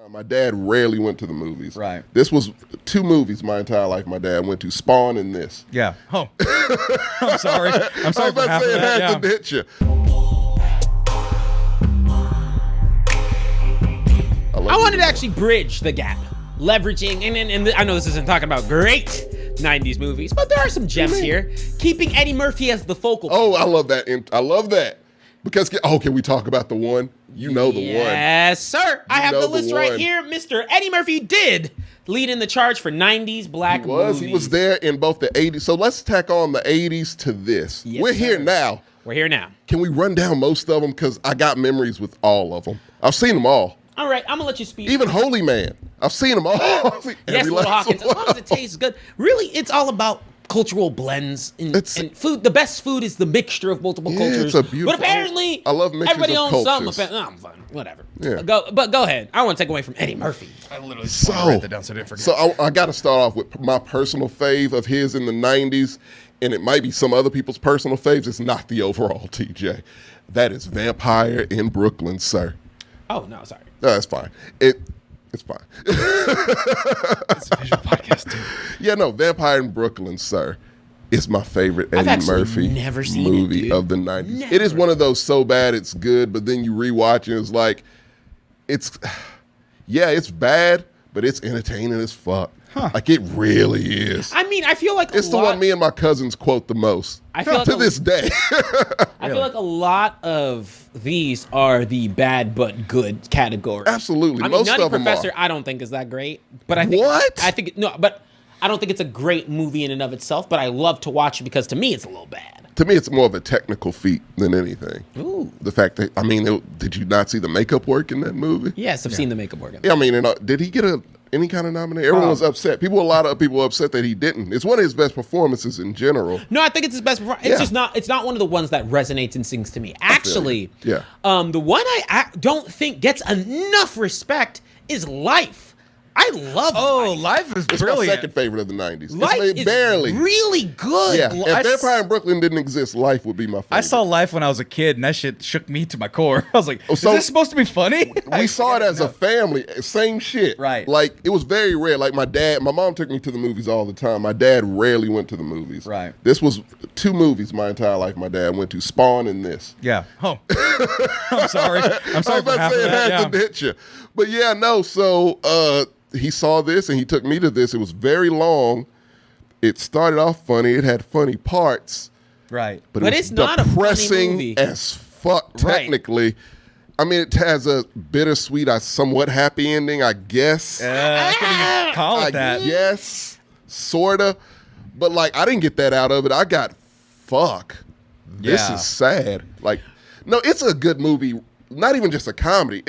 My dad rarely went to the movies. Right. This was 2 movies my entire life my dad went to, Spawn and this. Yeah. Oh. I'm sorry. I'm sorry for half of it that. had to hit you. I wanted to actually bridge the gap, leveraging, and I know this isn't talking about great 90s movies, but there are some gems here. Keeping Eddie Murphy as the focal point. Oh, I love that. I love that. Because, can we talk about the one? You know the one. Yes, sir. I have the list right one. here. Mr. Eddie Murphy did lead in the charge for 90s black movies. He was there in both the 80s. So let's tack on the 80s to this. Yes, We're sir. here now. We're here now. Can we run down most of them? Because I got memories with all of them. I've seen them all. All right, I'm going to let you speak. Even Holy Man. I've seen them all. Yes, Little Hawkins. As long as it tastes good. Really, it's all about cultural blends and food. The best food is the mixture of multiple cultures. It's a beautiful. But apparently, I love mixtures everybody of owns cultures. something. No, I'm fine. Whatever. Yeah. Go ahead. I want to take away from Eddie Murphy. I literally just want to write that down so I didn't forget. So I got to start off with my personal fave of his in the 90s, and it might be some other people's personal faves. It's not the overall TJ. That is Vampire in Brooklyn, sir. Oh, no, sorry. No, that's fine. It's fine. It's a visual podcast, too. Yeah, no, Vampire in Brooklyn, sir, is my favorite Eddie Murphy never seen movie it, of the 90s. Never. It is one of those so bad it's good, but then you rewatch it, it's like, it's bad, but it's entertaining as fuck. Huh. Like, it really is. I mean, I feel like It's the one me and my cousins quote the most. I feel to like this day. I feel like a lot of these are the bad but good category. Absolutely. I mean, Most Nutty of them Professor, are. I don't think is that great. But I think What? but I don't think it's a great movie in and of itself, but I love to watch it because to me it's a little bad. To me, it's more of a technical feat than anything. Ooh. The fact that, did you not see the makeup work in that movie? Yes, I've seen the makeup work. Yeah, did he get any kind of nomination? Everyone was upset. A lot of people were upset that he didn't. It's one of his best performances in general. No, I think it's his best performance. It's just not. It's not one of the ones that resonates and sings to me. Actually, yeah. The one I don't think gets enough respect is Life. I love Life is It's brilliant. my second favorite of the 90s. Life is barely. really good. Yeah, if Vampire in Brooklyn didn't exist, Life would be my favorite. I saw Life when I was a kid, and that shit shook me to my core. I was like, is so- this supposed to be funny? We saw it as a family, same shit. Right. Like, it was very rare. Like, my mom took me to the movies all the time. My dad rarely went to the movies. Right. This was 2 movies my entire life my dad went to, Spawn and this. Yeah. Oh. I'm sorry. I'm sorry for half of it that. had to hit you. But yeah, no, so he saw this and he took me to this. It was very long. It started off funny. It had funny parts. Right. But But it it's was not a funny depressing movie. as fuck, technically. It has a bittersweet, somewhat happy ending, I guess. I couldn't even call it that. Yes, sorta. But I didn't get that out of it. I got fuck. This Yeah. is sad. No, it's a good movie. Not even just a comedy.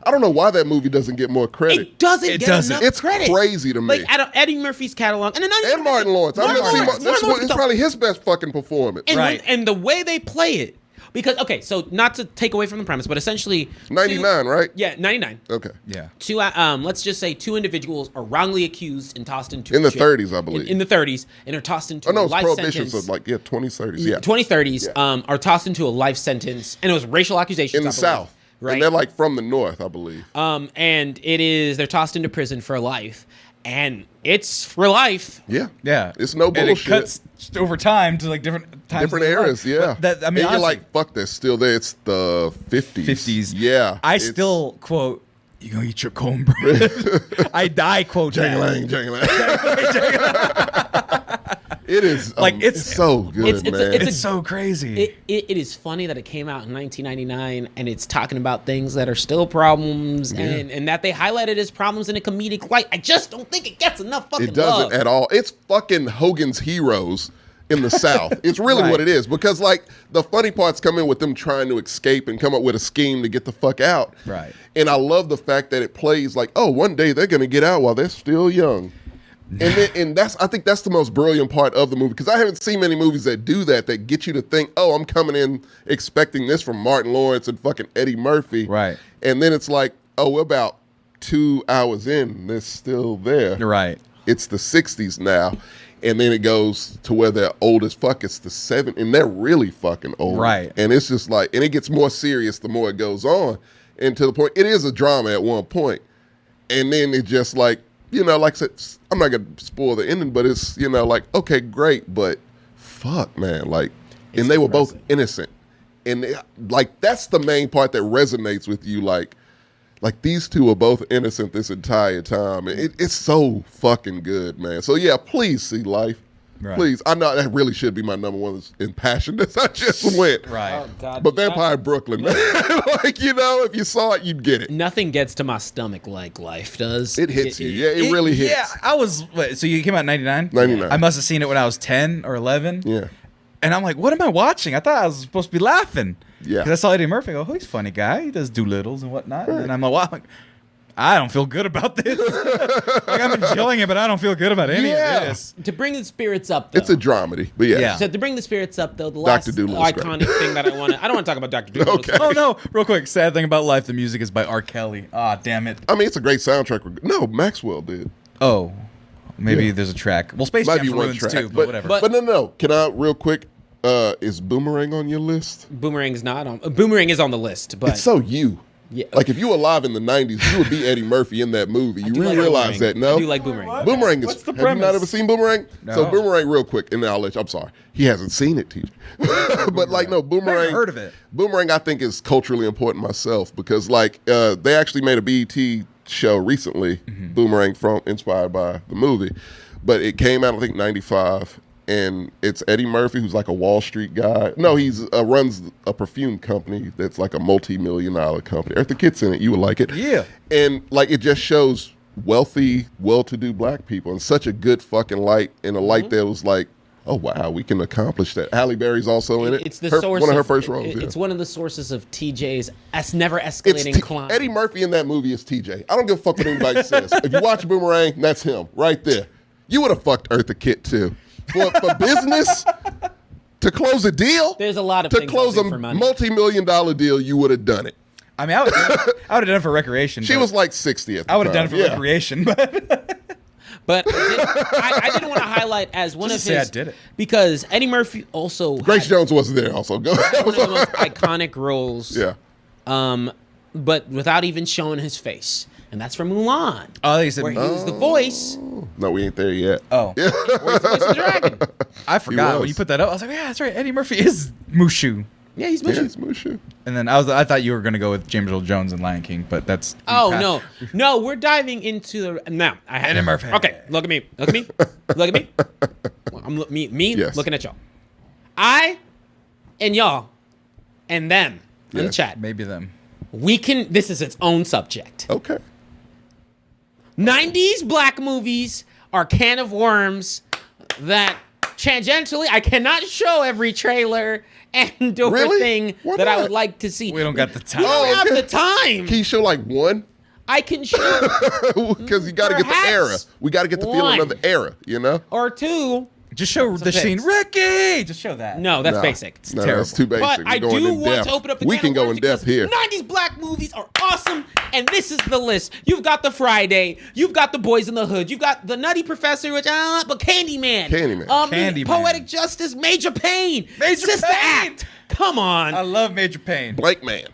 I don't know why that movie doesn't get more credit. It doesn't get enough It's credit. crazy to me. Like Eddie Murphy's catalog, and Martin Lawrence. Martin Lawrence. It's probably his best fucking performance. And the way they play it, because so not to take away from the premise, but essentially 99, right? Yeah, 99. Okay. Yeah. Two, let's just say 2 individuals are wrongly accused and tossed into In the jail. 30s, I believe. In the 30s, and are tossed into no, a it's life prohibition, sentence. so 20s, 30s, yeah. 2030s, Yeah. are tossed into a life sentence, and it was racial accusations In the I believe, South. right? And they're from the North, I believe. And they're tossed into prison for life, and it's for life. Yeah. Yeah. It's no bullshit. And it cuts over time to different times. Different in their eras, life. yeah. But and you're honestly, fuck, they're still there. It's the 50s. 50s. Yeah. I still quote, "You gonna eat your cornbread?" I quote Jang-a-lang, jang-a-lang. It is it's so good, man. It's so crazy. It is funny that it came out in 1999 and it's talking about things that are still problems and that they highlighted as problems in a comedic light. I just don't think it gets enough fucking It doesn't love. at all. It's fucking Hogan's Heroes in the South. It's really Right. what it is, because the funny parts come in with them trying to escape and come up with a scheme to get the fuck out. Right. And I love the fact that it plays one day they're gonna get out while they're still young. And I think that's the most brilliant part of the movie, because I haven't seen many movies that do that get you to think, oh, I'm coming in expecting this from Martin Lawrence and fucking Eddie Murphy. Right. And then it's we're about 2 hours in, and they're still there. Right. It's the 60s now. And then it goes to where they're old as fuck. It's the 70s, and they're really fucking old. Right. And it's just and it gets more serious the more it goes on. And to the point, it is a drama at one point. And then it just like, like I said, I'm not going to spoil the ending, but it's, like, okay, great, but fuck, man. Like, and they were both innocent. And like, that's the main part that resonates with you. Like these two are both innocent this entire time. And it's so fucking good, man. So yeah, please see Life. Right. Please. I know that really should be my number one in passion. This I just went. Right. Oh, God. But Vampire Brooklyn, man. Like, if you saw it, you'd get it. Nothing gets to my stomach like Life does. It hits you. Yeah, it really hits. Yeah, I was, so you came out in 99? 99. I must have seen it when I was 10 or 11. Yeah. And I'm like, what am I watching? I thought I was supposed to be laughing. Yeah. Because I saw Eddie Murphy. I go, oh, he's a funny guy. He does Doolittles and whatnot. Right. And I'm like, wow. I don't feel good about this. Like, I'm enjoying it, but I don't feel good about any of this. To bring the spirits up, though. It's a dramedy, but yeah. So to bring the spirits up, though, the last iconic thing that I don't want to talk about Dr. Doolittle. Okay. Oh, no. Real quick. Sad thing about Life, the music is by R. Kelly. Ah, damn it. I mean, it's a great soundtrack. No, Maxwell did. Oh. Maybe there's a track. Well, Space Jam's ruins too, but whatever. But no. Can I, real quick, is Boomerang on your list? Boomerang's not on. Boomerang is on the list, but it's so you. Yeah. Like, if you were alive in the 90s, you would be Eddie Murphy in that movie. You really realize that, no? I do like Boomerang. What? Boomerang is... What's the have premise? you not ever seen Boomerang? No. So Boomerang, real quick, and then I'll let you... I'm sorry. He hasn't seen it, TJ. But, like, no, Boomerang... Never heard of it. Boomerang, I think, is culturally important myself because, like, they actually made a BET show recently, Boomerang, inspired by the movie. But it came out, I think, 95. And it's Eddie Murphy, who's like a Wall Street guy. No, he's runs a perfume company that's like a multi-million-dollar company. Eartha Kitt's in it. You would like it. Yeah. And like it just shows wealthy, well-to-do black people in such a good fucking light, in a light that was like, oh wow, we can accomplish that. Halle Berry's also in it. It's the source one of her first roles. It's one of the sources of TJ's never escalating climb. Eddie Murphy in that movie is TJ. I don't give a fuck what anybody says. If you watch Boomerang, that's him right there. You would have fucked Eartha Kitt too. For business, to close a deal, there's a lot of to things close a multi-million-dollar deal, you would have done it. I mean, I would have done it for recreation. She was like 60 at the time. I would have done it for recreation, but I didn't want to highlight as one of his. I did it because Eddie Murphy also. Grace Jones wasn't there. Also, go ahead. One of the most iconic roles. Yeah. But without even showing his face. And that's from Mulan. Oh, they said where he was the voice. No, we ain't there yet. Oh. Where he's the voice of the dragon. I forgot when you put that up. I was like, yeah, that's right. Eddie Murphy is Mushu. Yeah, he's Mushu. Yeah, it's Mushu. And then I thought you were going to go with James Earl Jones and Lion King, but that's... No, we're diving into the... Now, Eddie Murphy. Okay, look at me. Look at me. Look at me. I'm looking at y'all. I and y'all and them in the chat. Maybe them. This is its own subject. Okay. 90s black movies are can of worms that tangentially I cannot show every trailer and do everything that I would like to see. We don't got the time. We don't have the time. Can you show like one? I can show because you got to get the era. We got to get the feeling of the era, or two. Just show the scene, Ricky. Just show that. No, that's basic. It's terrible. That's too basic. But I do want to open up the We can go in depth here. 90s black movies are awesome, and this is the list. You've got The Friday. You've got The Boys in the Hood. You've got The Nutty Professor, but Candyman. Candyman. Poetic Justice, Major Payne. Sister Act. Come on. I love Major Payne. Blake Man.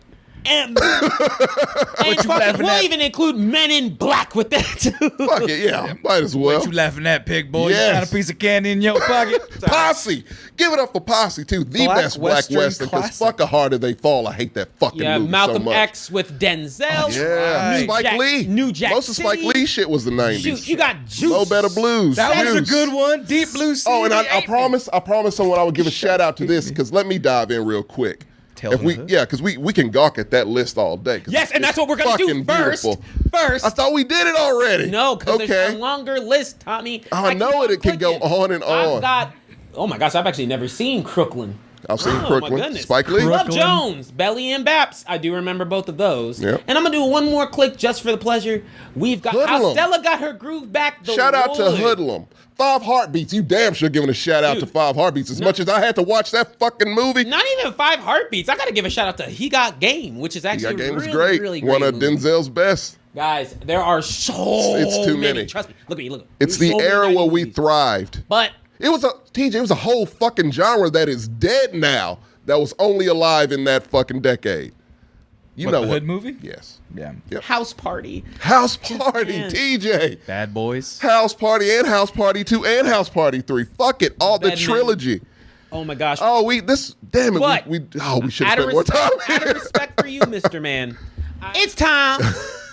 And we'll even include Men in Black with that too. Fuck it, yeah. Might as well. What you laughing at, pig boy? Yes. You got a piece of candy in your pocket? Posse. Give it up for Posse, too. The best black western, because fuck a harder they fall. I hate that fucking movie Malcolm so much. X with Denzel. Yeah. Spike Lee. New Jack Most of Spike Lee shit was the 90s. Shoot, you got Juice. No Better Blues. That was a good one. Deep Blue Sea. Oh, and I promise someone I would give a shout out to this, because let me dive in real quick. Because we can gawk at that list all day. Yes, and that's what we're going to do first. I thought we did it already. No, because there's a longer list, Tommy. I know it can go on and on. Oh my gosh, I've actually never seen Crooklyn. I've seen Crooklyn. Spike Lee. Love Jones, Belly and Baps. I do remember both of those. Yep. And I'm going to do one more click just for the pleasure. We've got how Stella got her groove back. Shout out to Hoodlum. 5 Heartbeats. You damn sure giving a shout out to 5 Heartbeats as much as I had to watch that fucking movie. Not even 5 Heartbeats. I got to give a shout out to He Got Game, which is actually really great. One of Denzel's best. Guys, there are it's too many. Trust me. Look at me. It's the era where we thrived. But it was a whole fucking genre that is dead now that was only alive in that fucking decade. You What, know the what? Hood movie? Yes. Yeah. Yep. House Party. House Party, Man. TJ. Bad Boys. House Party and House Party 2 and House Party 3. Fuck it. All the Batman. trilogy. Oh my gosh. Oh, damn it. What? We should have Out of spent more time out of here. respect for you, Mr. Man, it's time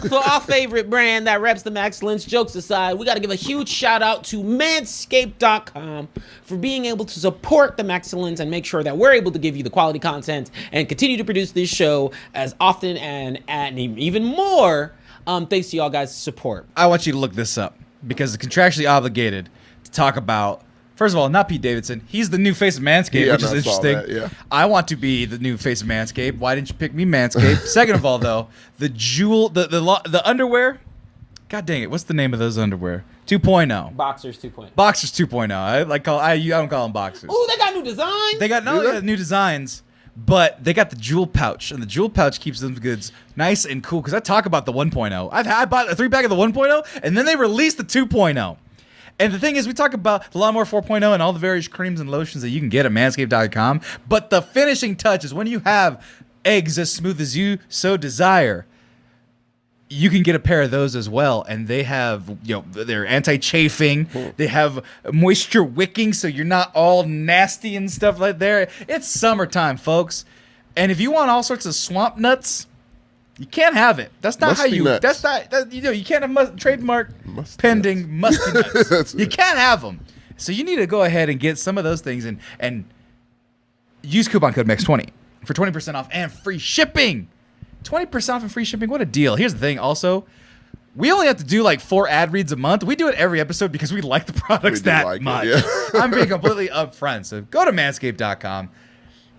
for our favorite brand that reps the Blaxcellence. Jokes aside, we got to give a huge shout out to Manscaped.com for being able to support the Blaxcellence and make sure that we're able to give you the quality content and continue to produce this show as often and even more. Thanks to y'all guys' support. I want you to look this up because it's contractually obligated to talk about. First of all, not Pete Davidson. He's the new face of Manscaped, Yeah, which is I saw interesting. that, yeah. I want to be the new face of Manscaped. Why didn't you pick me, Manscaped? Second of all, though, the underwear. God dang it! What's the name of those underwear? 2.0. Boxers 2.0. Boxers 2.0. I don't call them boxers. Ooh, they got new designs. They got not only got new designs, but they got the jewel pouch, and the jewel pouch keeps them goods nice and cool. Because I talk about the 1.0. I bought a 3-pack of the 1.0, and then they released the 2.0. And the thing is, we talk about the Lawnmower 4.0 and all the various creams and lotions that you can get at Manscaped.com. But the finishing touch is when you have eggs as smooth as you so desire, you can get a pair of those as well. And they have, they're anti-chafing. They have moisture wicking, so you're not all nasty and stuff like that. It's summertime, folks. And if you want all sorts of swamp nuts, you can't have it. That's not Musty how you. nuts. That's not. You can't have trademark Musty pending musty nuts. That's You it. can't have them. So you need to go ahead and get some of those things and use coupon code MEX20 for 20% off and free shipping. 20% off and free shipping. What a deal! Here's the thing. Also, we only have to do like 4 ad reads a month. We do it every episode because we like the products We do that like it, much. yeah. I'm being completely upfront. So go to Manscaped.com.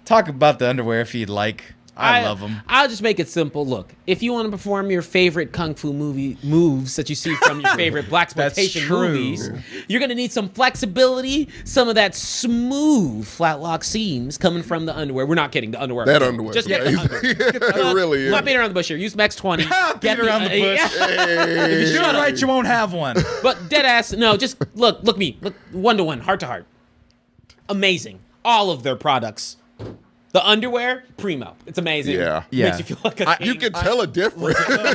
Talk about the underwear if you'd like. I love them. I'll just make it simple. Look, if you want to perform your favorite kung fu movie moves that you see from your favorite blaxploitation true. movies, you're gonna need some flexibility, some of that smooth flat lock seams coming from the underwear. We're not kidding. The underwear. That underwear. Just get the underwear. It really is. Not beating around the bush here. Use Max 20. Beat around the bush. If you do it right, you won't have one. But dead ass. No, just look me. Look 1-to-1, heart to heart. Amazing. All of their products. The underwear, primo. It's amazing. Yeah. Makes you feel like a king. You can tell a difference. You can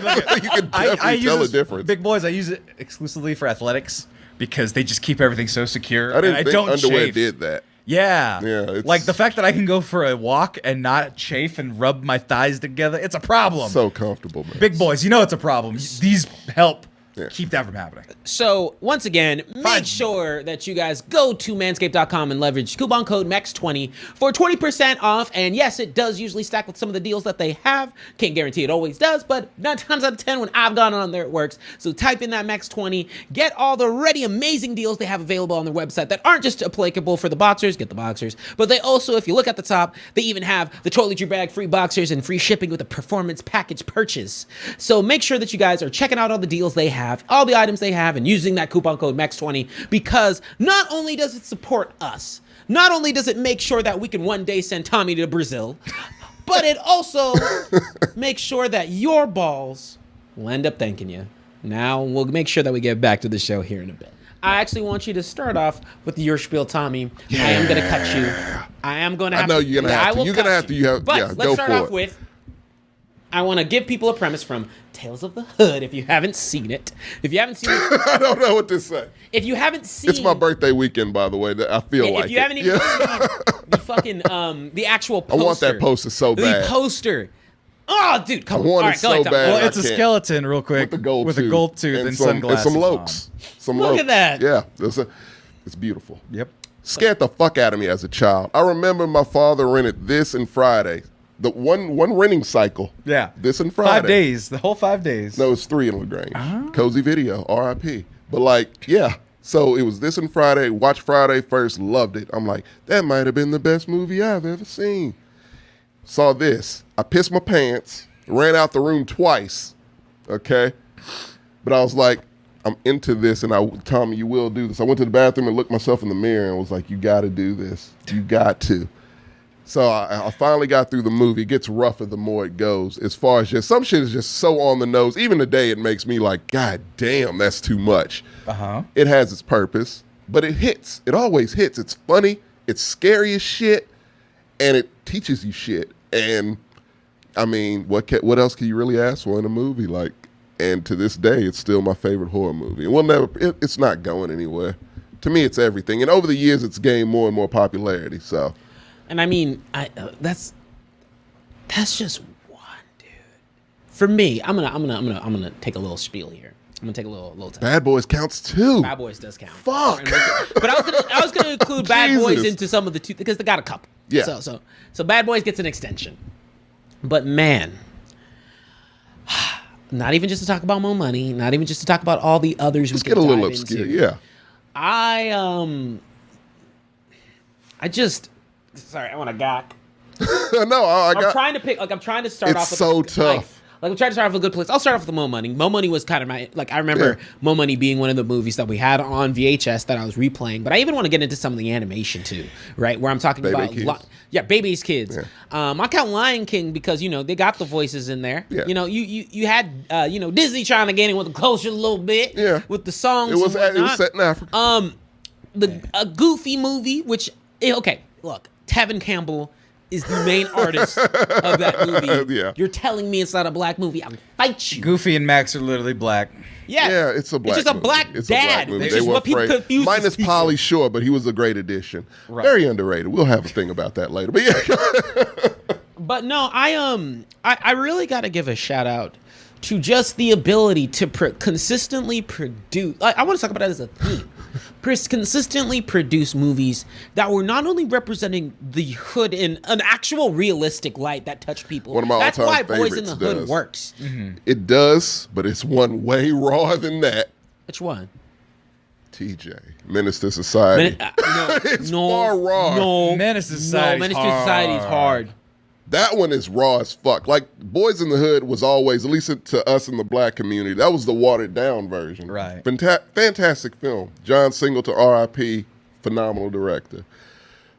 definitely tell a difference. Big boys, I use it exclusively for athletics because they just keep everything so secure. I didn't and think don't underwear chafe. did that. Yeah. Yeah, it's- Like the fact that I can go for a walk and not chafe and rub my thighs together, it's a problem. So comfortable, man. Big boys, you know it's a problem. These help keep that from happening. So, once again, make Fine. sure that you guys go to manscaped.com and leverage coupon code MEX20 for 20% off. And yes, it does usually stack with some of the deals that they have. Can't guarantee it always does, but 9 times out of 10 when I've gone on there, it works. So type in that MEX20, get all the already amazing deals they have available on their website that aren't just applicable for the boxers, get the boxers, but they also, if you look at the top, they even have the toiletry bag, free boxers, and free shipping with a performance package purchase. So make sure that you guys are checking out all the deals they have, all the items they have, and using that coupon code MEX20, because not only does it support us, not only does it make sure that we can one day send Tommy to Brazil, but it also makes sure that your balls will end up thanking you. Now we'll make sure that we get back to the show here in a bit. I actually want you to start off with your spiel, Tommy. I am going to cut you. I am going to have I know you're going to have to. You're going to have to. You have, But yeah, let's go start for off it. with, I want to give people a premise from Tales of the Hood if you haven't seen it. If you haven't seen it, I don't know what to say. if you haven't seen It's my birthday weekend, by the way. I feel like if you it. haven't even seen the fucking the actual I poster. want that poster so bad. The poster. Oh, dude, come on. want All it right, go so ahead, Tommy. bad. Well, I it's a can't. skeleton, real quick, With the gold with tooth. a gold tooth and some, sunglasses. And some on. lokes. Some Look lokes. at that. Yeah. It's beautiful. Yep. Scared the fuck out of me as a child. I remember my father rented this and Friday. The one renting cycle. Yeah. This and Friday. 5 days. The whole 5 days. No, it's 3 in LaGrange. Cozy Video, RIP. But like, yeah. So it was this and Friday. Watched Friday first, loved it. I'm like, that might have been the best movie I've ever seen. Saw this. I pissed my pants, ran out the room twice. Okay? But I was like, I'm into this, and Tommy, you will do this. I went to the bathroom and looked myself in the mirror and was like, you got to do this. You got to. So I finally got through the movie. It gets rougher the more it goes. As far as just, some shit is just so on the nose. Even today, it makes me like, God damn, that's too much. Uh-huh. It has its purpose, but it hits. It always hits. It's funny. It's scary as shit, and it teaches you shit. And I mean, what else can you really ask for in a movie? Like, and to this day, it's still my favorite horror movie. And it's not going anywhere. To me, it's everything. And over the years, it's gained more and more popularity. So, and I mean, that's just one, dude. For me, I'm gonna take a little spiel here. I'm gonna take a little time. Bad Boys counts too. Bad Boys does count. Fuck. But I was gonna include Bad Boys Jesus. into some of the two because they got a couple. Yeah. So Bad Boys gets an extension. But man, not even just to talk about Mo Money, not even just to talk about all the others. Just we get a could little dive obscure. into. Yeah. I want to gawk. No, I'm trying to pick. Like I'm trying to start It's off. With so tough. Like I'm trying to start off with a good place. I'll start off with Mo Money. Mo Money was kind of my I remember Mo Money being one of the movies that we had on VHS that I was replaying. But I even want to get into some of the animation too, right? Where I'm talking about Baby's Kids. Yeah. I count Lion King because they got the voices in there. Yeah. You had Disney trying to get in with the culture a little bit. Yeah. With the songs. It was set in Africa. A Goofy movie, which look, Tevin Campbell is the main artist of that movie. Yeah. You're telling me it's not a black movie? I'll fight you. Goofy and Max are literally black. Yeah, it's a black. It's just a movie. black It's dad. A black movie. Which They is were what people afraid. confuse. Minus people. Pauly Shore, but he was a great addition. Right. Very underrated. We'll have a thing about that later. But yeah. But no, I really got to give a shout out to just the ability to consistently produce. I want to talk about that as a theme. Consistently produce movies that were not only representing the hood in an actual realistic light that touched people. One of my That's why all-time Boys in the favorites Hood does. works. Mm-hmm. It does, but it's one way rawer than that. Which one? TJ, Menace to Society. It's far raw. No, Menace to Society's Menace to Society's hard. That one is raw as fuck. Like, Boys in the Hood was always, at least to us in the black community, that was the watered down version. Right. Fantastic film. John Singleton, R.I.P., phenomenal director.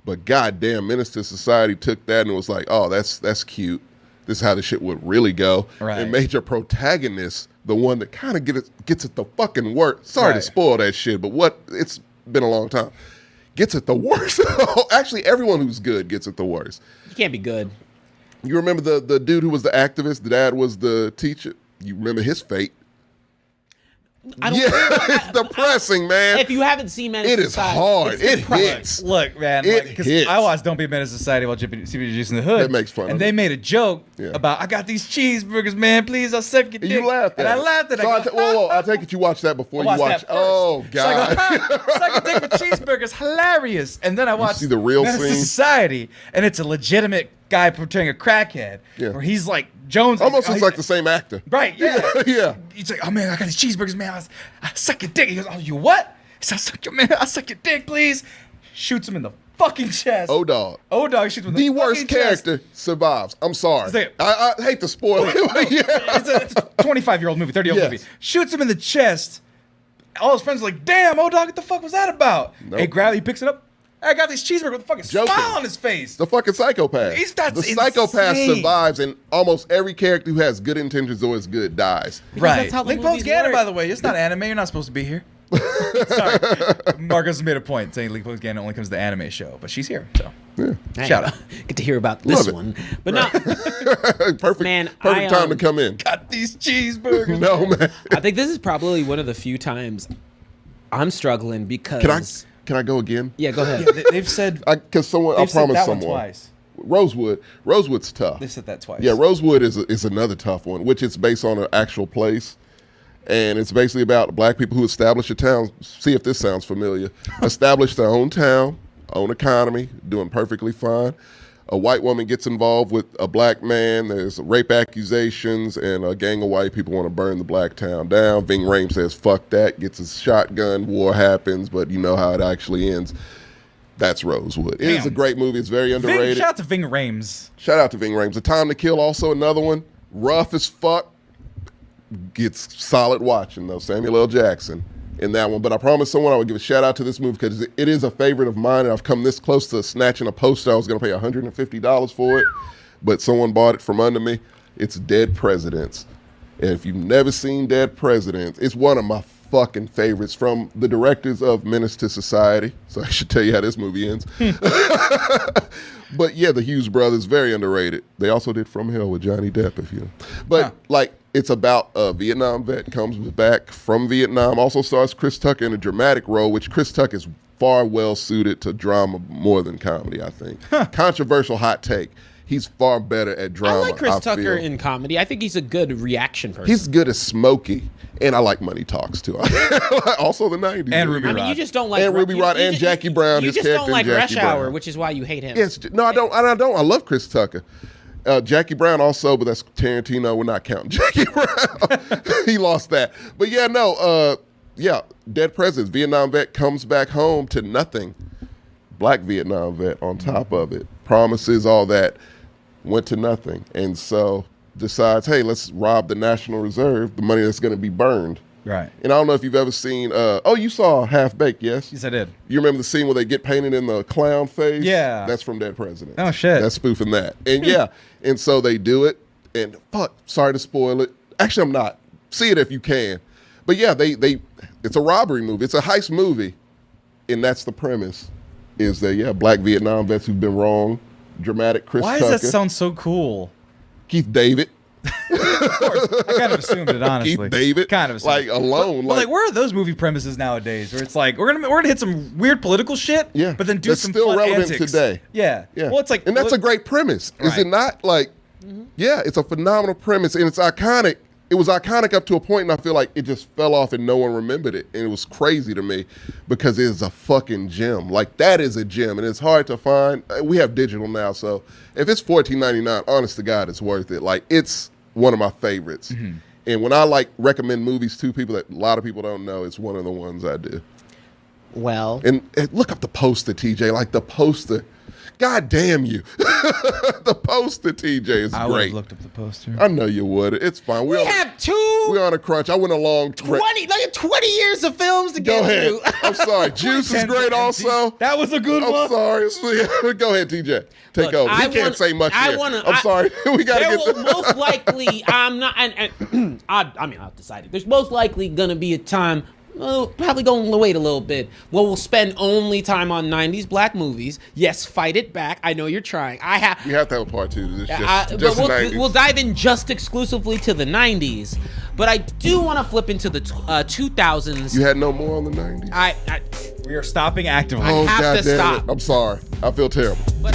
But goddamn, Menace to Society took that and was like, oh, that's cute. This is how the shit would really go. Right. And made your protagonist the one that kind of gets it the fucking worst. Sorry to spoil that shit, but it's been a long time. Gets it the worst. Actually, everyone who's good gets it the worst. You can't be good. You remember the dude who was the activist? The dad was the teacher. You remember his fate? It's depressing, man. If you haven't seen Menace It to is Society, hard. it's It depressing. hits. Look, man, It because hits. I watched Don't Be a Menace to Society while CBG's in the Hood. That makes fun and of they it. made a joke about, I got these cheeseburgers, man. Please, I'll suck your And dick. you laughed at and it. I laughed at it. So whoa, I take it you watched that before you watched. Oh, God. Suck a dick for cheeseburgers, hilarious. And then I watched see the real Menace to scene? Society, and it's a legitimate guy portraying a crackhead, where he's like Jones. Almost looks like the same actor. Right, yeah. Yeah. He's like, oh man, I got these cheeseburgers, man. I suck your dick. He goes, oh, you what? He says, I suck your dick, please. Shoots him in the fucking chest. O-Dog. O-Dog shoots him in the The worst fucking chest. character survives. I'm sorry. Say it. I hate to spoil it. It's a 25-year-old movie, 30-year-old Yes. movie. Shoots him in the chest. All his friends are like, damn, O-Dog, what the fuck was that about? Nope. He picks it up. I got these cheeseburgers with a fucking Joking. smile on his face. The fucking psychopath. That's the psychopath insane. survives, and almost every character who has good intentions or is good dies. Right. that's how the Link movies Poe's Ganon, work. by the way. It's not anime. You're not supposed to be here. Sorry. Marcos made a point saying Link Poe's Ganon only comes to the anime show, but she's here. So shout out. Get to hear about this it. one. But no, Perfect. Man, perfect time to come in. Got these cheeseburgers. No, man. I think this is probably one of the few times I'm struggling because... Can I go again? Yeah, go ahead. They've said Because I they've said promised that one someone. twice. Rosewood's tough. They've said that twice. Yeah, Rosewood is another tough one, which is based on an actual place. And it's basically about black people who establish a town. See if this sounds familiar. Establish their own town, own economy, doing perfectly fine. A white woman gets involved with a black man. There's rape accusations, and a gang of white people want to burn the black town down. Ving Rhames says, fuck that, gets his shotgun, war happens, but you know how it actually ends. That's Rosewood. It is a great movie. It's very underrated. Shout out to Ving Rhames. Shout out to Ving Rhames. A Time to Kill, also another one. Rough as fuck. Gets solid watching, though. Samuel L. Jackson in that one. But I promised someone I would give a shout out to this movie because it is a favorite of mine, and I've come this close to snatching a poster. I was going to pay $150 for it, but someone bought it from under me. It's Dead Presidents. And if you've never seen Dead Presidents, it's one of my fucking favorites from the directors of Menace to Society. So I should tell you how this movie ends. But yeah, the Hughes brothers, very underrated. They also did From Hell with Johnny Depp, if you know. But like, it's about a Vietnam vet comes back from Vietnam. Also stars Chris Tucker in a dramatic role, which Chris Tucker is far well suited to drama more than comedy, I think. Controversial hot take. He's far better at drama. I like Chris Tucker in comedy. I think he's a good reaction person. He's good as Smokey. And I like Money Talks, too. Also the 90s. And Ruby I mean, Rod. you just don't like... And Ruby Rod and Jackie Brown. You his just character don't like in Jackie Rush Hour, Brown. which is why you hate him. Yes, no, I don't. I love Chris Tucker. Jackie Brown also, but that's Tarantino. We're not counting Jackie Brown. He lost that. But yeah, no, Dead Presidents. Vietnam vet comes back home to nothing. Black Vietnam vet on top of it. Promises, all that. Went to nothing. And so decides, hey, let's rob the National Reserve, the money that's going to be burned. Right. And I don't know if you've ever seen, you saw Half Baked, yes? Yes, I did. You remember the scene where they get painted in the clown face? Yeah. That's from Dead Presidents. Oh, shit. That's spoofing that. And yeah, and so they do it. And fuck, sorry to spoil it. Actually, I'm not. See it if you can. But yeah, it's a robbery movie. It's a heist movie. And that's the premise, is that, black Vietnam vets who've been wrong, dramatic Chris Tucker. Why does that sound so cool? Keith David. Of course. I kind of assumed it, honestly. Keith David. Kind of assumed Like, alone. But like, where are those movie premises nowadays? Where it's like, we're gonna hit some weird political shit, Yeah, but then do that's some still fun relevant antics. today. Yeah. Yeah. Well, it's like... And that's a great premise. Is Right. it not? Like, yeah, it's a phenomenal premise, and it's iconic. It was iconic up to a point, and I feel like it just fell off and no one remembered it. And it was crazy to me because it is a fucking gem. Like, that is a gem, and it's hard to find. We have digital now, so if it's $14.99, honest to God, it's worth it. Like, it's one of my favorites. And when I recommend movies to people that a lot of people don't know, it's one of the ones I do. Well... And look up the poster, TJ. Like, the poster. God damn you. The poster, TJ, is I would great. have looked up the poster. I know you would. It's fine. We have We're on a crunch. I went a long 20 years of films to Go get ahead. through. I'm sorry. Juice is great also. That was a good I'm one. sorry. Go ahead, TJ. Take Look, over. I He can't want- say much I here. wanna- I'm sorry. We got to There get will most likely, I'm not, and I've decided. There's most likely going to be a time, probably going to wait a little bit, where we'll spend only time on 90s black movies. Yes, fight it back. I know you're trying. We have to have a part two. It's but just 90s. we'll dive in just exclusively to the 90s. But I do want to flip into the 2000s. You had no more on the 90s? I We are stopping actively. Oh, have to God damn stop. it. I'm sorry. I feel terrible. but